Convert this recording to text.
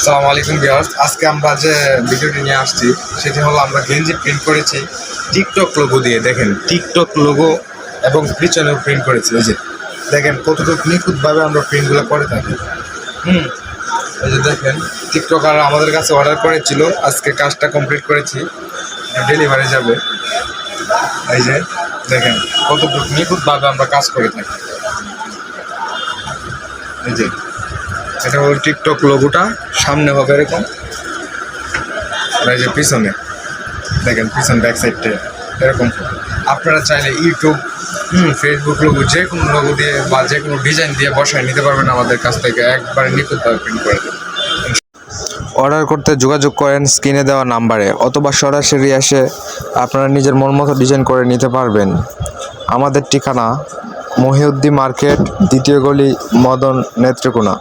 আসসালামু আলাইকুম ভিউয়ার্স, আজকে আমরা যে ভিডিওটি নিয়ে আসছি সেটি হলো আমরা গেঞ্জি প্রিন্ট করেছি টিকটক লোগো দিয়ে। দেখেন টিকটক লোগো এবং পিছনেও প্রিন্ট করেছি। এই যে দেখেন কতটুকু নিখুঁতভাবে আমরা প্রিন্টগুলো করে থাকি। এই যে দেখেন টিকটকার আমাদের কাছে অর্ডার করেছিল, আজকে কাজটা কমপ্লিট করেছি, ডেলিভারি যাবে। এই যে দেখেন কতটুকু নিখুঁতভাবে আমরা কাজ করে থাকি। এই যে এটা হলো টিকটক লোগোটা, সামনে হবে এরকম, এই যে পিছনে দেখেন পিছন ব্যাক সাইডটা এরকম। আপনারা চাইলে ইউটিউব ফেসবুক লোগো যে কোনো লোগো দিয়ে বা যে কোনো ডিজাইন দিয়ে বসায় নিতে পারবেন আমাদের কাছ থেকে, একবারে নিখুঁতভাবে প্রিন্ট করে দেবেন। অর্ডার করতে যোগাযোগ করেন স্ক্রিনে দেওয়া নাম্বারে, অথবা সরাসরি এসে আপনারা নিজের মন মতো ডিজাইন করে নিতে পারবেন। আমাদের ঠিকানা মহিউদ্দিন মার্কেট, দ্বিতীয় গলি, মদন নেত্রকোনা।